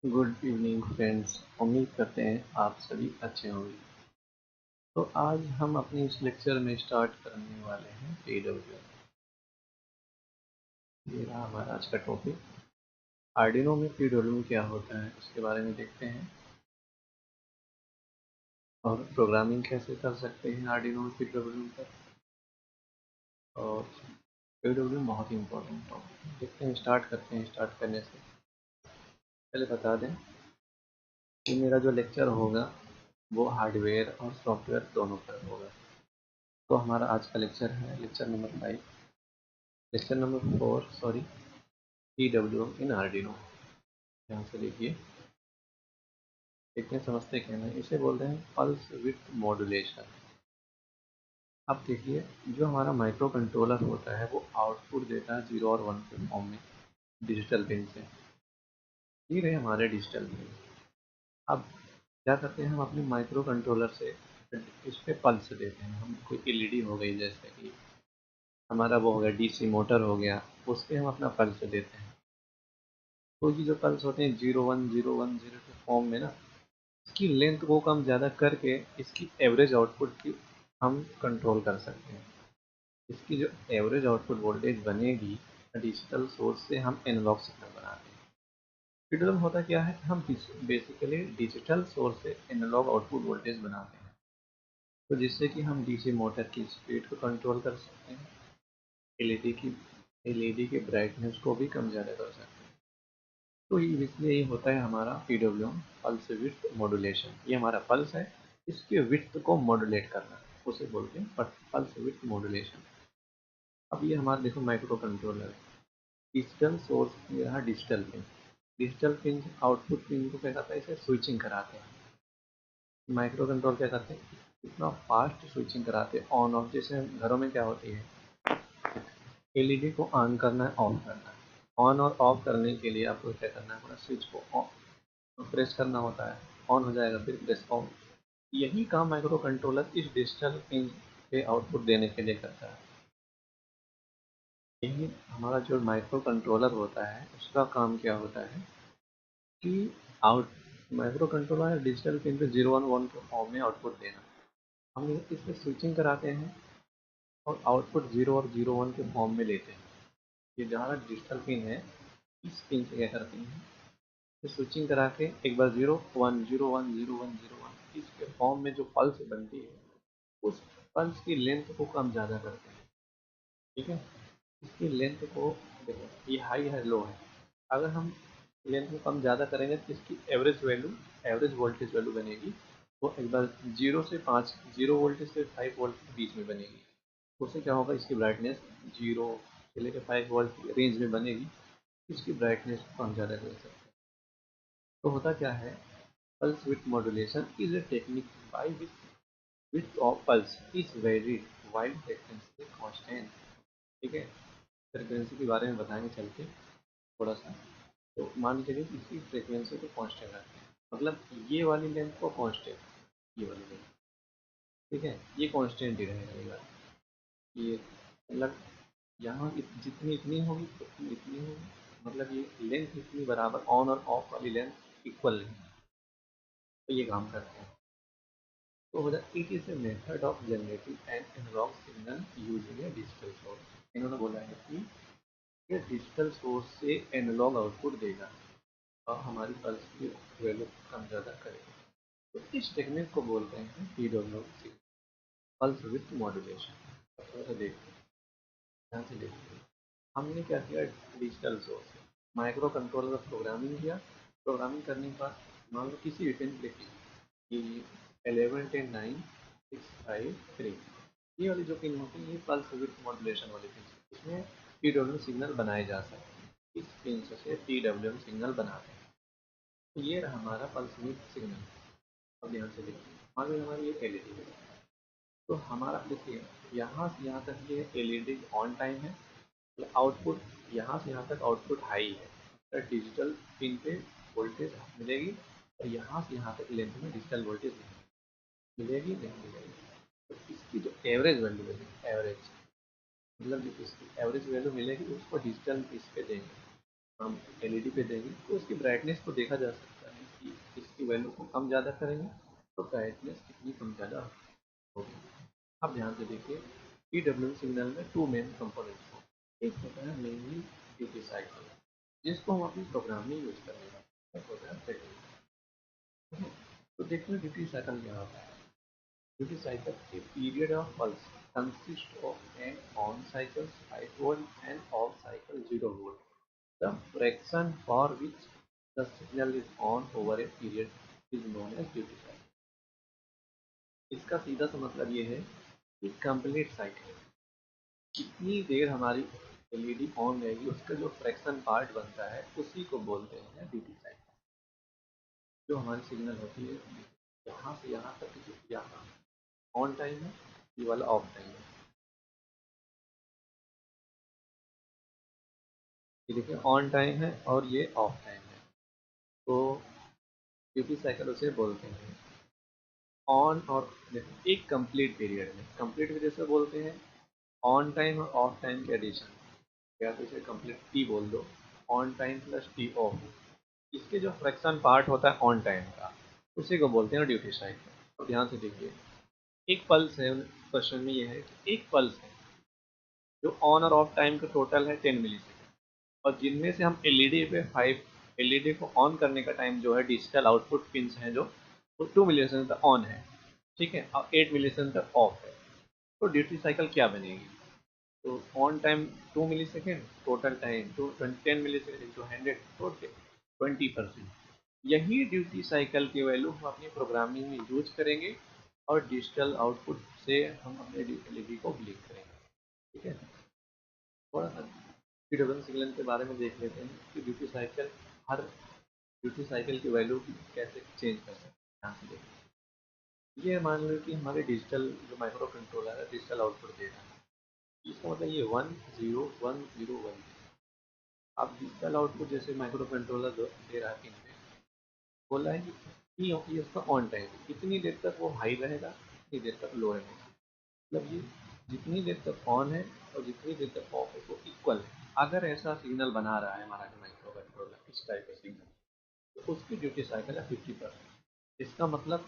Good evening friends. उम्मीद करते हैं आप सभी अच्छे होंगे। तो आज हम अपने इस लेक्चर में स्टार्ट करने वाले हैं पीडब्ल्यू। ये रहा हमारा आज का टॉपिक। आर्डिनो में पीडब्ल्यू क्या होता है उसके बारे में देखते हैं, और प्रोग्रामिंग कैसे कर सकते हैं आर्डिनो में पीडब्ल्यू पर। और पीडब्ल्यू बहुत ही इंपॉर्टेंट टॉपिक है। देखते हैं, स्टार्ट करते हैं। स्टार्ट करने से पहले बता दें कि मेरा जो लेक्चर होगा वो हार्डवेयर और सॉफ्टवेयर दोनों पर होगा। तो हमारा आज का लेक्चर है lecture number 5, lecture number 4 sorry, PW in Arduino. ध्यान से देखिए, देखते हैं समझते क्या है। इसे बोलते हैं पल्स विड्थ मॉड्यूलेशन। अब देखिए, जो हमारा माइक्रो कंट्रोलर होता है वो आउटपुट देता है 0 और 1 के फॉर्म में डिजिटल पिन से। ये रहे हमारे डिजिटल पिन। अब क्या करते हैं, हम अपने माइक्रो कंट्रोलर से इस पे पल्स देते हैं। हम कोई एलईडी हो गई, जैसे कि हमारा वो हो गया डीसी मोटर हो गया, उस पर हम अपना पल्स देते हैं। तो ये जो पल्स होते हैं 0 1 0 1 0 के फॉर्म में ना, इसकी लेंथ को कम ज़्यादा करके इसकी एवरेज आउटपुट की हम कंट्रोल कर सकते हैं। इसकी जो एवरेज आउटपुट वोल्टेज बनेगी डिजिटल सोर्स से हम एनालॉग सिग्नल बनाते हैं। डिजिटल होता क्या है, हम बेसिकली डिजिटल सोर्स से एनालॉग आउटपुट वोल्टेज बनाते हैं। तो जिससे कि हम डीसी मोटर की स्पीड को कंट्रोल कर सकते हैं, एलईडी की एलईडी के ब्राइटनेस को भी कम ज़्यादा कर सकते हैं। तो इसलिए ये होता है हमारा पीडब्ल्यू, पल्स विड्थ मॉड्यूलेशन। ये हमारा पल्स है, इसके विड्थ को मॉड्यूलेट करना, उसे बोलते हैं पल्स विड्थ मॉड्यूलेशन। अब ये हमारा देखो माइक्रो कंट्रोलर है। डिजिटल सोर्स ये रहा digital pin. Digital pin output pin को क्या करता है, इसे स्विचिंग कराते हैं। माइक्रो कंट्रोल क्या करते हैं, इतना फास्ट स्विचिंग कराते हैं ऑन ऑफ। जैसे घरों में क्या होती है, एलईडी को ऑन करना है, ऑफ करना है। ऑन और ऑफ करने के लिए आपको क्या करना है, अपना स्विच को ऑन प्रेस करना होता है, ऑन हो जाएगा, फिर प्रेस ऑफ। यही काम माइक्रो कंट्रोलर इस डिजिटल पिन पे आउटपुट देने के लिए करता है। यही हमारा जो माइक्रो कंट्रोलर होता है उसका काम क्या होता है कि out micro controller digital pin पे 0 1 1 के फॉर्म में आउटपुट देना। हम इसमें स्विचिंग कराते हैं और आउटपुट 0 और 0 1 के फॉर्म में लेते हैं। ये जहाँ डिजिटल पिन है, इस पिन से क्या करते हैं, तो स्विचिंग करा के एक बार 0 1 0 1 0 1 0 1 इसके फॉर्म में जो पल्स बनती है, उस पल्स की लेंथ को कम ज़्यादा करते हैं। ठीक है, इसकी लेंथ को देखो, ये हाई है लो है। अगर हम लेंथ को कम ज़्यादा करेंगे तो इसकी average value, average voltage value बनेगी वो एक बार 0 से 5, 0 वोल्टेज से 5 वोल्ट के बीच में बनेगी। उससे क्या होगा, इसकी ब्राइटनेस 0 से लेकर 5 वोल्ट की रेंज में बनेगी। इसकी ब्राइटनेस को कम ज़्यादा कर सकते हैं। तो होता क्या है, pulse width modulation is a technique by which width of pulse is varied while frequency is constant। ठीक है, फ्रिक्वेंसी के बारे में बताएंगे चल के थोड़ा सा। तो मान लीजिए कि इसकी फ्रिक्वेंसी को कांस्टेंट रखते हैं, मतलब ये वाली लेंथ को कांस्टेंट, ये वाली लेंथ, ठीक है, ये कांस्टेंट ही रहेगा। ये मतलब यहाँ जितनी इतनी होगी उतनी इतनी होगी, मतलब ये लेंथ इतनी बराबर, ऑन और ऑफ वाली लेंथ इक्वल नहीं। तो ये काम करते हैं। तो हो जाए it is a method of generating an analog signal using a digital source. इन्होंने बोला है कि ये डिजिटल सोर्स से एनालॉग आउटपुट देगा और हमारी पल्स की वैल्यू कम ज़्यादा करेगा। तो इस टेक्निक को बोलते हैं पीडब्ल्यू, पल्स विड्थ मॉड्यूलेशन। थोड़ा सा देखते हैं, ध्यान से देखते हैं। हमने क्या किया, डिजिटल सोर्स माइक्रो कंट्रोलर का प्रोग्रामिंग किया। प्रोग्रामिंग करने के बाद मान लो किसी भी पिन पे कि 11 10 9 6 5 3, ये वाली जो पिन होती है ये पल्स विड्थ मॉड्यूलेशन वाली पिन, इसमें पीडब्ल्यू सिग्नल बनाए जा सकते हैं। इस पिन से पीडब्ल्यू सिग्नल बनाते हैं। तो ये रहा हमारा पल्स विड्थ सिग्नल। अब ध्यान से देखिए, मान लीजिए हमारी ये एलईडी है। तो हमारा देखिए, यहाँ से यहाँ तक ये एलईडी ऑन टाइम है, आउटपुट यहाँ से यहाँ तक आउटपुट हाई है, तो डिजिटल पिन पे वोल्टेज मिलेगी, और यहाँ से यहाँ तक लेंथ में डिजिटल वोल्टेज मिलेगी नहीं मिलेगी। तो इसकी जो एवरेज वैल्यू है, एवरेज मतलब जो इसकी एवरेज वैल्यू मिलेगी उसको डिजिटल इस पे देंगे, हम एलईडी पे देंगे, तो उसकी ब्राइटनेस को देखा जा सकता है। की वैल्यू को कम ज़्यादा करेंगे तो ब्राइटनेस कितनी कम ज़्यादा होगी। अब ध्यान से देखिए, PWM सिग्नल में टू मेन कंपोनेंट्स हैं। एक होता है मेनली ड्यूटी साइकिल, जिसको हम अपनी प्रोग्राम में यूज करेंगे, प्रोग्राम सेटिंग। तो देखिए ड्यूटी साइकिल क्या होता है। Duty cycle a period of pulse consists of an on cycle 5 volt and off cycle 0 volt. The fraction for which the signal is on over a period is known as duty cycle. इसका सीधा सा मतलब ये है कि complete cycle कितनी देर हमारी LED on रहेगी, उसका जो फ्रैक्शन पार्ट बनता है उसी को बोलते हैं ड्यूटी साइकिल। जो हमारी सिग्नल होती है यहाँ से यहाँ तक जो यहाँ ऑन टाइम है, ये वाला ऑफ टाइम है। ये देखिए ऑन टाइम है और ये ऑफ टाइम है। तो ड्यूटी साइकिल उसे बोलते हैं। ऑन और देखो एक कंप्लीट पीरियड में, कंप्लीट पीरियड से बोलते हैं ऑन टाइम और ऑफ टाइम के एडिशन, या तो इसे कंप्लीट टी बोल दो, on time plus T of. इसके जो फ्रैक्शन पार्ट होता है ऑन टाइम का, उसी को बोलते हैं ड्यूटी साइकिल। तो ध्यान से देखिए, एक पल्स है, क्वेश्चन में ये है कि एक पल्स है जो ऑन और ऑफ टाइम का टोटल है 10 मिली सेकेंड, और जिनमें से हम एलईडी पे 5 एलईडी को ऑन करने का टाइम जो है डिजिटल आउटपुट पिंस हैं जो वो 2 मिली सेकेंड तक ऑन है, ठीक है, और 8 मिली सेकेंड तक ऑफ है। तो ड्यूटी साइकिल क्या बनेगी? तो on time 2 millisecond, total time तो 10 मिली सेकेंड इंटू 100 तो 20%। यही ड्यूटी साइकिल की वैल्यू हम अपनी प्रोग्रामिंग में यूज करेंगे और डिजिटल आउटपुट से हम अपने एलईडी को ब्लिंक करेंगे। ठीक है, थोड़ा सा PWM सिग्नल के बारे में देख लेते हैं कि duty cycle, her duty cycle की वैल्यू कैसे चेंज कर सकते हैं। यहाँ से देखिए, ये मान लो कि हमारे डिजिटल जो माइक्रो कंट्रोलर है डिजिटल आउटपुट दे रहा है, इसका मतलब ये 1 0 1 0 1। अब डिजिटल आउटपुट जैसे माइक्रो कंट्रोलर दे रहा है पिन पे, बोला है कि ये उसका ऑन टाइम कितनी देर तक वो हाई रहेगा, कितनी देर तक लो रहेगा। मतलब ये जितनी देर तक ऑन है और जितनी देर तक ऑफ है वो इक्वल है। अगर ऐसा सिग्नल बना रहा है हमारा माइक्रो कंट्रोलर, इस टाइप का सिग्नल, तो उसकी ड्यूटी साइकिल है 50%। इसका मतलब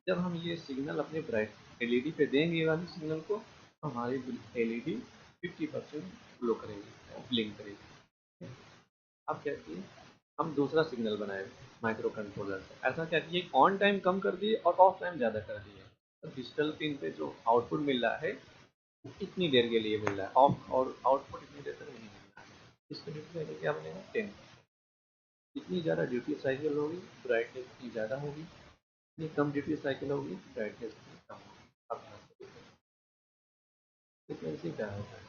जब हम ये सिग्नल अपने ब्राइट एलईडी पे देंगे, ये वाले सिग्नल को, तो हमारी एलईडी 50% ग्लो करेगी, ब्लिंक करेगी। अब क्या किए, हम दूसरा सिग्नल बनाए माइक्रो कंट्रोलर से, ऐसा क्या किए, ऑन टाइम कम कर दिए और ऑफ टाइम ज़्यादा कर दिए। तो डिजिटल पिन पे जो आउटपुट मिल रहा है इतनी देर के लिए मिल रहा है, ऑफ और आउटपुट इतनी देर तक नहीं मिल रहा है। इसके ड्यूटी साइकिल क्या बनेगा, 10। जितनी ज़्यादा ड्यूटी साइकिल होगी ब्राइटनेस उतनी ज़्यादा होगी, जितनी कम ड्यूटी साइकिल होगी ब्राइटनेस उतनी कम होगी। अब फ्रीक्वेंसी क्या होता है?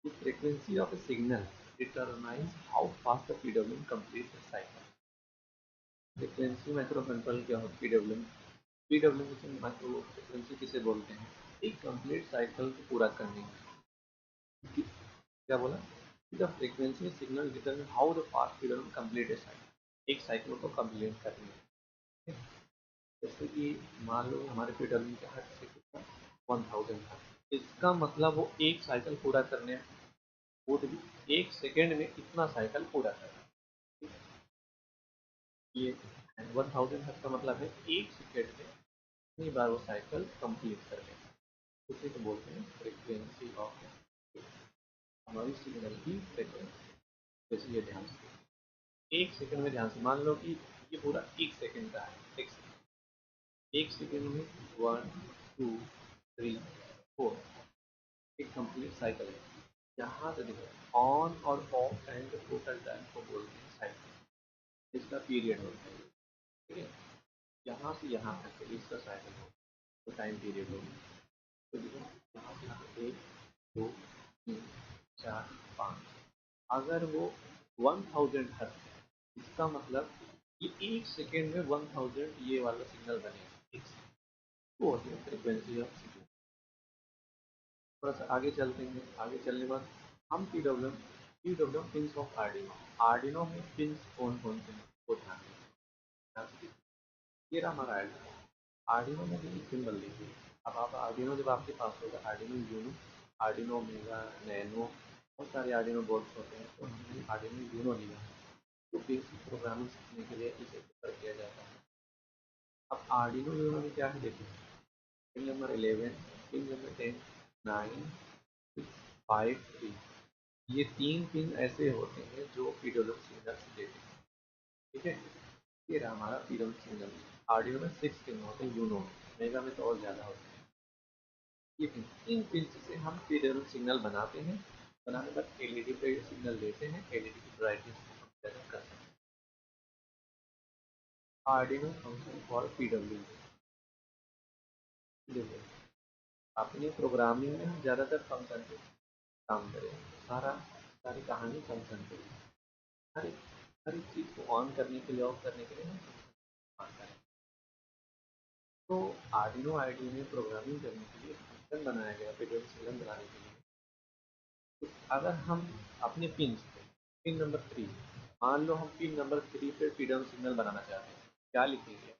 The frequency of a signal determines how fast the PWM completes its cycle. Frequency micro control क्या होता है? PWM से माइक्रो फ्रीक्वेंसी किसे बोलते हैं? एक कंप्लीट साइकिल को पूरा करने की। क्या बोला? The frequency signal determine how the fast PWM complete A cycle, एक साइकिल को कंप्लीट करने की। जैसे कि मान लो हमारे PWM का हर्ट्ज से कितना, 1000 हर्ट्ज। इसका मतलब वो एक साइकिल पूरा करने, वो भी एक सेकेंड में इतना साइकिल पूरा करना। ये 1000 हर्ट्ज का मतलब है एक सेकेंड में इतनी बार वो साइकिल कंप्लीट कर लेगा। उसी को बोलते हैं फ्रीक्वेंसी ऑफ हमारी सिग्नल की फ्रीक्वेंसी। जैसे ये ध्यान से एक सेकेंड में, ध्यान से मान लो कि ये पूरा एक सेकेंड का है, एक सेकेंड में 1 2 3 4 एक कंप्लीट साइकिल है। यहाँ से देखो ऑन और ऑफ टाइम के टोटल टाइम को बोलते हैं साइकिल, इसका पीरियड होता है। ठीक है, यहाँ से यहाँ तक इसका साइकिल हो तो टाइम पीरियड होगी। तो देखो यहाँ से यहाँ 1 2 3 4 5, अगर वो 1000 हर्ट्ज है, इसका मतलब ये एक सेकेंड में 1000 ये वाला सिग्नल बनेगा, एक सेकेंड। वो होती है फ्रिक्वेंसी ऑफ सिग्नल। थोड़ा सा आगे चलते हैं, आगे चलने के बाद हम P W pins of Arduino, Arduino में पिंस कौन कौन से हैं वो ध्यान दें। ये रहा हमारा आर्डिनो। आर्डिनो में भी सिंबल देखिए। अब आप आर्डिनो जब आपके पास होगा, Arduino Uno, Arduino Mega, Nano, बहुत सारे आर्डिनो बोर्ड्स होते हैं, तो हमने आर्डिनो यूनो लिया है। तो बेसिक प्रोग्रामिंग सीखने के लिए इसे प्रेफर किया जाता है। आर्डिनो यूनो में क्या है देखिए, पिन नंबर 11, पिन नंबर 10, 9, 5, 3, ये 3 पिन ऐसे होते हैं जो पीडब्ल्यू सिग्नल देते हैं। ठीक है, ये रहा हमारा पीडब्ल्यू सिग्नल। आर्डिनो में 6 पिन होते हैं, यूनो में, मेगा में तो और ज़्यादा होते हैं। ये पिन, इन पिन से हम पीडब्ल्यू सिग्नल बनाते हैं। बनाने के बाद एलईडी पे सिग्नल देते हैं, एलईडी की ब्राइटनेस को हम सेट कर सकते हैं। Arduino function for PW. देखो, अपनी प्रोग्रामिंग में हम ज़्यादातर फंक्शन पे काम करें, सारी कहानी फंक्शन पे। हर एक हर एक चीज़ को ऑन करने के लिए, ऑफ करने के लिए हम फंक्शन करें। तो आर्डिनो आईडी में प्रोग्रामिंग करने के लिए फंक्शन बनाया गया, पीडब्ल्यू सिग्नल बनाने के लिए। तो अगर हम अपने पिन पे, पिन नंबर 3, मान लो हम पिन नंबर 3 पे पीडब्ल्यू सिग्नल बनाना चाहते हैं, क्या लिखेंगे?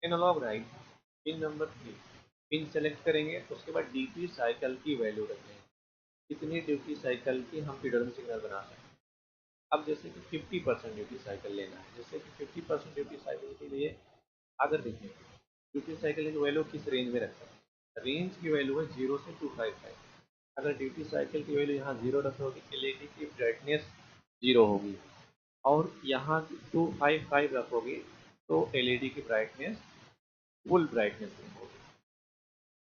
Analog write, pin number 3, pin select करेंगे, उसके बाद ड्यूटी साइकिल की वैल्यू रखेंगे, कितनी ड्यूटी साइकिल की हम पीडब्ल्यू सिग्नल बना सकते हैं। अब जैसे कि 50% ड्यूटी साइकिल लेना है, जैसे कि 50% ड्यूटी साइकिल के लिए अगर देखिए ड्यूटी साइकिल की वैल्यू किस रेंज में रखते हैं, रेंज की वैल्यू है 0 से 255। अगर ड्यूटी साइकिल की वैल्यू यहाँ 0 रखोगे, एलईडी की ब्राइटनेस 0 होगी, और यहाँ 255 रखोगे तो एलईडी की ब्राइटनेस फुल ब्राइटनेस होगी।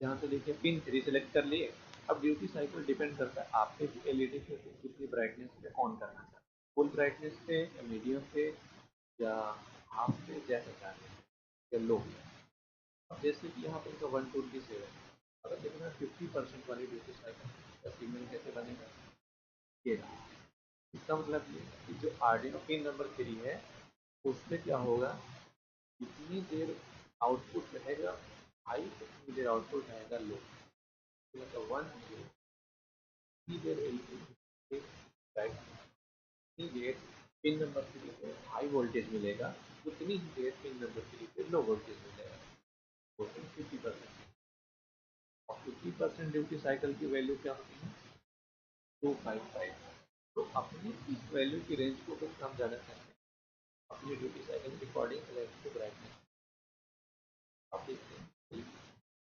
यहाँ से देखिए पिन 3 सेलेक्ट कर लिए। अब ड्यूटी साइकिल डिपेंड करता है आपके एलईडी को कितनी ब्राइटनेस पे ऑन करना चाहते हैं, फुल ब्राइटनेस पे या मीडियम पे या हाफ पे, जैसा चाहते हैं, या लो। अब जैसे कि यहाँ पे इनका 127, अगर देखना 50% वाली ड्यूटी साइकिल का सिग्नल कैसे बनेगा, ये इसका मतलब ये कि जो आर्डिनो पिन नंबर 3 है, उसमें क्या होगा, जितनी देर आउटपुट रहेगा हाई, उतनी देर आउटपुट रहेगा लो। मतलब 1 जितनी देर एलईडी राइट, उतनी देर पिन नंबर 3 पे हाई वोल्टेज मिलेगा, उतनी ही देर पिन नंबर 3 पे लो वोल्टेज मिलेगा। टोटल 50%। और 50% ड्यूटी साइकिल की वैल्यू क्या होती है? 255। तो अपनी इस वैल्यू की रेंज को कुछ कम ज़्यादा करते हैं अपनी ड्यूटी साइकिल के अकॉर्डिंग इलेक्ट्रिक ब्राइटनेस। आप देखते हैं,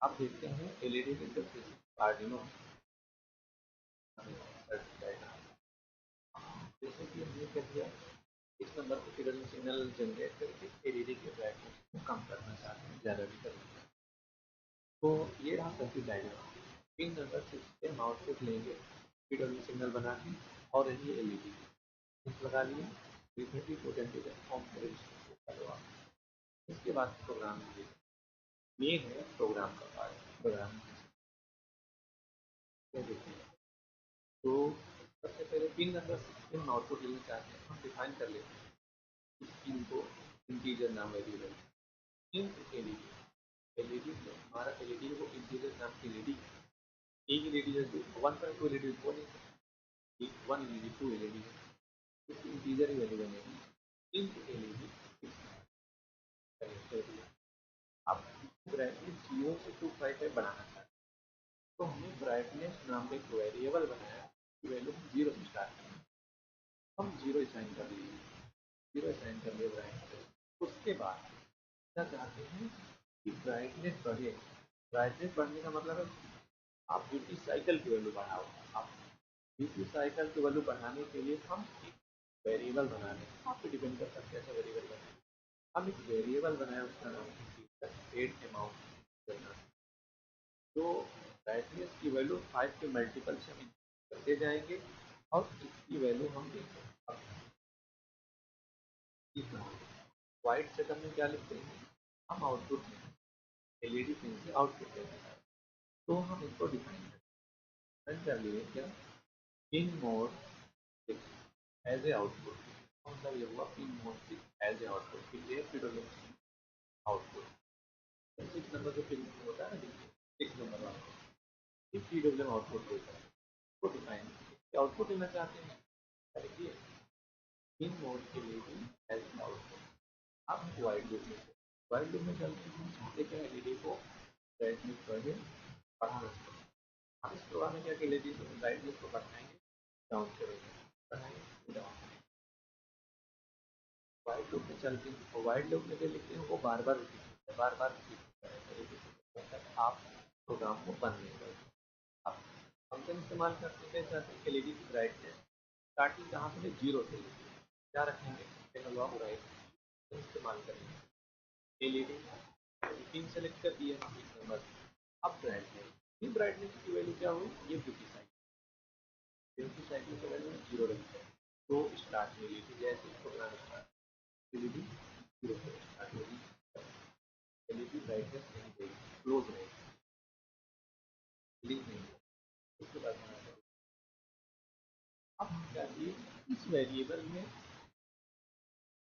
आप देखते हैं एलईडी के इंटरफेस आर्डिनो जैसे कि हमने कर दिया, इस नंबर को फिगर में सिग्नल जनरेट करके एलईडी के ब्राइटनेस को कम करना चाहते हैं, ज़्यादा भी करना चाहते हैं। तो ये रहा सर्किट डायग्राम। पिन नंबर 6 से हम आउटपुट लेंगे पीडब्ल्यू सिग्नल बना के, और ये एलईडी लगा लिए, 330 को 10 फॉर्म के रजिस्टर को करवा। इसके बाद प्रोग्राम ये है प्रोग्राम का पार्ट। प्रोग्राम देखते हैं। तो सबसे पहले पिन नंबर 6 पे हम आउटपुट लेना चाहते हैं, हम डिफाइन कर लेते हैं इस पिन को, इंटीजर नाम वेरिएबल इंट एलईडी। एलईडी में हमारा एलईडी वो इंटीजर नाम की एलईडी है। एक एलईडी जैसे 1.2 एलईडी वो नहीं, 1 एलईडी 2 एलईडी है, इसकी इंटीजर ही वैल्यू बनेगी। इंट एलईडी कनेक्ट कर दिया। अब ब्राइटनेस 0 से 255 बढ़ाना चाहते हैं, तो हमने ब्राइटनेस नाम का एक वेरिएबल बनाया, वैल्यू 0 से स्टार्ट करें, हम 0 असाइन कर लिए, 0 असाइन कर लिए ब्राइटनेस। उसके बाद क्या चाहते हैं कि ब्राइटनेस बढ़े। ब्राइटनेस बढ़ने का मतलब है आप ड्यूटी साइकिल की वैल्यू बढ़ाओ। आप ड्यूटी साइकिल की वैल्यू बढ़ाने के लिए हम एक वेरिएबल बना रहे हैं, आप पे डिपेंड करता है कैसा वेरिएबल बनाए। हम एक वेरिएबल बनाए, उसका नाम एड अमाउंट करना। तो ब्राइटनेस की वैल्यू 5 के मल्टीपल से हम करते जाएंगे, और इसकी वैल्यू हम देखें। वाइट सेटअप में क्या लिखते हैं, हम आउटपुट में एलईडी पिन से आउटपुट लेते हैं, तो हम इसको डिफाइन कर लिए क्या, pin mode as a output. मतलब ये हुआ pin mode as a output के लिए पीडब्ल्यू आउटपुट। 6 नंबर जो पिन होता है ना, 6 नंबर वाला पीडब्ल्यू आउटपुट देता है, उसको डिफाइन आउटपुट लेना चाहते हैं, देखिए पिन मोड के लिए भी एज ए आउटपुट। अब वाइड लूप में, वाइड लूप में चलते हैं, चाहते क्या एलईडी को ब्राइटनेस बढ़े, बढ़ाना चाहिए। हम इस प्रोग्राम में क्या कि एलईडी ब्राइटनेस को बढ़ाएंगे, डाउन करेंगे, बढ़ाएंगे, डाउन। वाइड लूप में चलते हैं, वाइड लूप में जो लिखते हैं वो बार बार बार बार रिपीट होता है जब तक आप प्रोग्राम को बंद नहीं करोगे। अब फंक्शन इस्तेमाल करते हैं चाहते हैं एलईडी की ब्राइटनेस स्टार्टिंग कहाँ से जीरो से क्या रखेंगे एनालॉग राइट इस्तेमाल करेंगे एलईडी पिन सेलेक्ट कर दिया पिन नंबर अब ब्राइटनेस ये ब्राइटनेस की वैल्यू क्या हुई ये 50 ड्यूटी साइकिल के वैल्यू जीरो रखते हैं तो स्टार्ट एलईडी जैसे प्रोग्राम स्टार्ट एलईडी जीरो से स्टार्ट होगी एलईडी ब्राइटनेस नहीं देगी क्लोज रहेगी ब्लिंक नहीं होगी उसके बाद अब क्या किए इस वेरिएबल में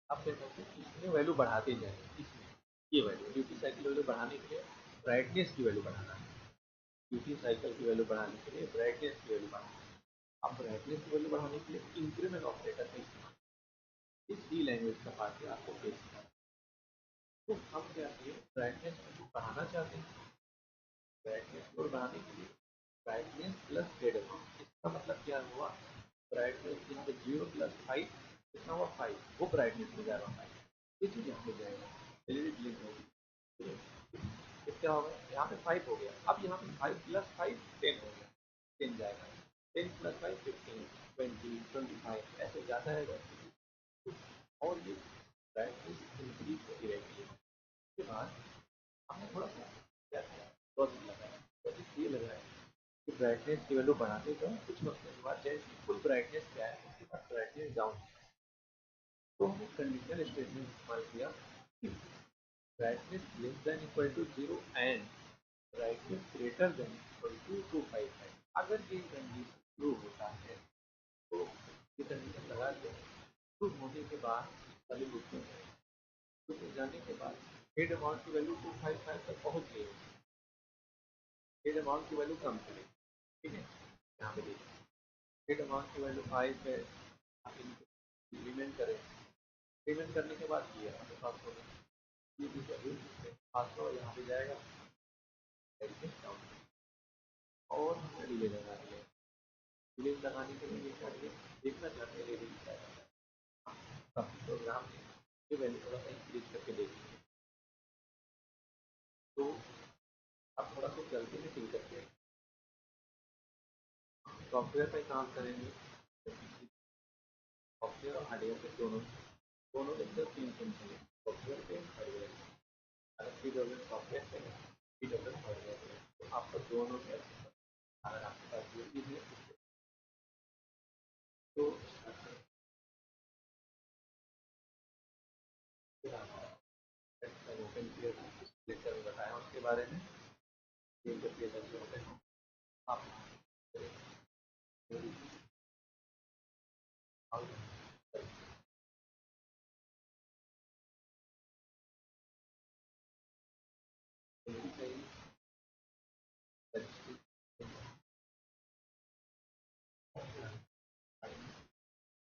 आप क्या करते हैं इसमें वैल्यू बढ़ाते जाए इसमें ये वैल्यू ड्यूटी साइकिल वैल्यू बढ़ाने के लिए ब्राइटनेस की वैल्यू बढ़ाना है ड्यूटी साइकिल की वैल्यू बढ़ाने के लिए ब्राइटनेस की वैल्यू बढ़ाना है अब ब्राइटनेस की वैल्यू बढ़ाने के लिए इंक्रीमेंट ऑपरेटर का इस्तेमाल इस डी लैंग्वेज का पार्ट आपको फेस करना तो हम क्या किए ब्राइटनेस को बढ़ाना चाहते हैं ब्राइटनेस को बढ़ाने के लिए ब्राइटनेस प्लस डेड अमाउंट इसका मतलब क्या हुआ brightness in zero plus five कितना हुआ फाइव वो ब्राइटनेस में जाएगा फाइव ये चीज़ यहाँ पे जाएगा एलईडी ब्लिंक होगी ठीक है तो क्या होगा यहाँ पे फाइव हो गया अब यहाँ पे फाइव प्लस फाइव टेन हो गया टेन जाएगा ten plus five fifteen twenty twenty five ऐसे जाता है और ये ब्राइटनेस इंक्रीज होती रहेगी उसके बाद हमने थोड़ा सा क्या किया लॉजिक लगाया लॉजिक ये लगाया कि ब्राइटनेस की वैल्यू बढ़ाते जाओ कुछ वक्त के बाद जैसे फुल ब्राइटनेस क्या है उसके बाद ब्राइटनेस डाउन तो हमने कंडीशनल स्टेटमेंट इस्तेमाल किया कि brightness less than equal to zero and brightness greater than equal to 255 अगर ये कंडीशन ट्रू होता है तो ये कंडीशन लगा के ट्रू होने के बाद सभी लूप में लूप में जाने के बाद हेड अमाउंट की वैल्यू 255 तक पहुंच गई हेड अमाउंट की वैल्यू कम चलेगी ठीक है यहाँ पे देखिए हेड अमाउंट की वैल्यू 5 है आप इनको इम्प्लीमेंट करें पेमेंट करने के बाद ये हमें 500 ये भी वैल्यू 500 यहाँ पे जाएगा और हमने डिले लगा दिया डिले लगाने के लिए क्या किया देखना चाहते हैं डिले क्या है प्रोग्राम में ये वैल्यू थोड़ा सा इंक्रीज करके देखेंगे तो अब थोड़ा सा जल्दी में ठीक करके सॉफ्टवेयर पे काम करेंगे सॉफ्टवेयर और हार्डवेयर पे दोनों दोनों के अंदर तीन फंक्शन है सॉफ्टवेयर पे हार्डवेयर अगर पी डब्ल्यू सॉफ्टवेयर पे है पी डब्ल्यू हार्डवेयर पे तो आपको दोनों के अगर आपके पास ये चीज़ है तो फिर आप ओपन क्लियर लेक्चर में बताया उसके बारे में ये इंटरफेस जो होते हैं आप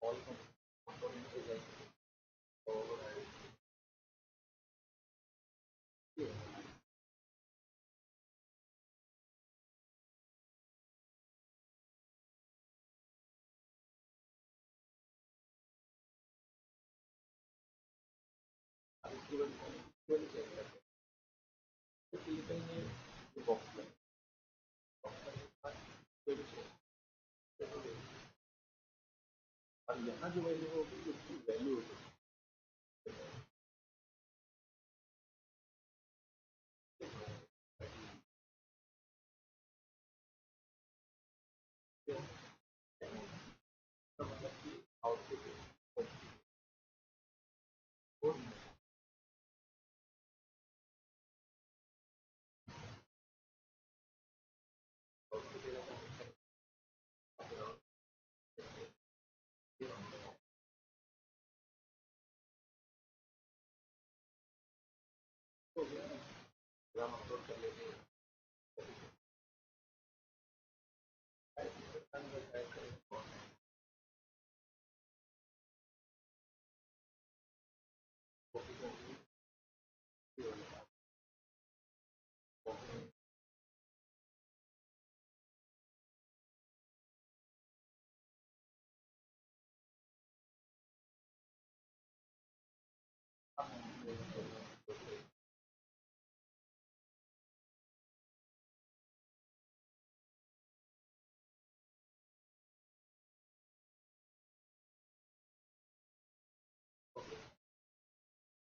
ऑल कंपोनेंट से जैसे और इसकी वजह चेक करते हैं तो फिजिकल में जो बॉक्स है बॉक्स करने के बाद कोई भी और यहाँ जो वैल्यू होगी उसकी वैल्यू होगी मतलब कि आउटपुट हो गया प्रोग्राम अपलोड कर लेते हैं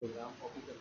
प्रोग्राम कॉपी कर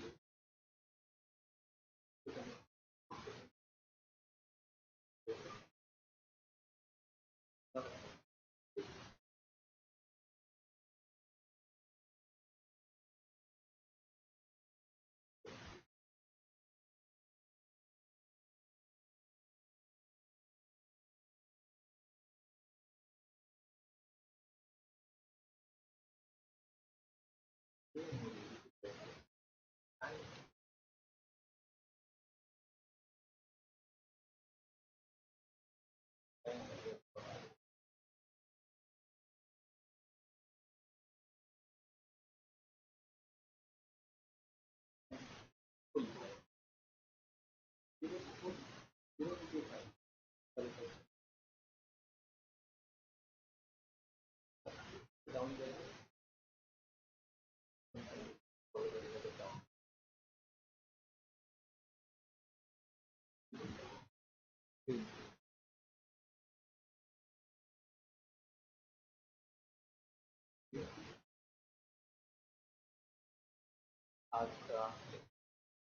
आज का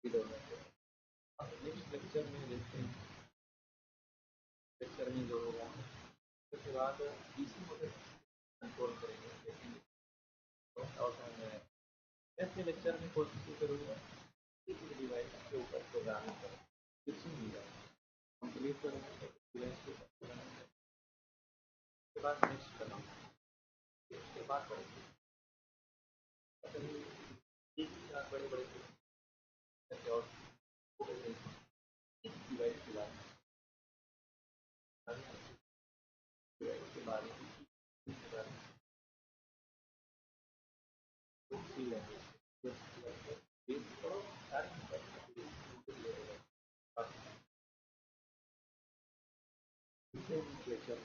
वीडियो में। अब नेक्स्ट लेक्चर में देखते हैं, लेक्चर में जो होगा उसके बाद डीसी मोटर कंट्रोल करेंगे, देखेंगे तो और समझ में आएगा। ऐसे लेक्चर में कोशिश ये करूँगा किसी डिवाइस के ऊपर प्रोग्रामिंग करें, स्विचिंग भी जाए कंप्लीट करूँगा डिवाइस के ऊपर प्रोग्रामिंग के बाद नेक्स्ट करूँगा। उसके बाद करेंगे एक साथ बड़े बड़े और डिवाइस के बारे में, डिवाइस के बारे में, इसके बारे में सी लैंग्वेज बेस करो सारी लेक्चर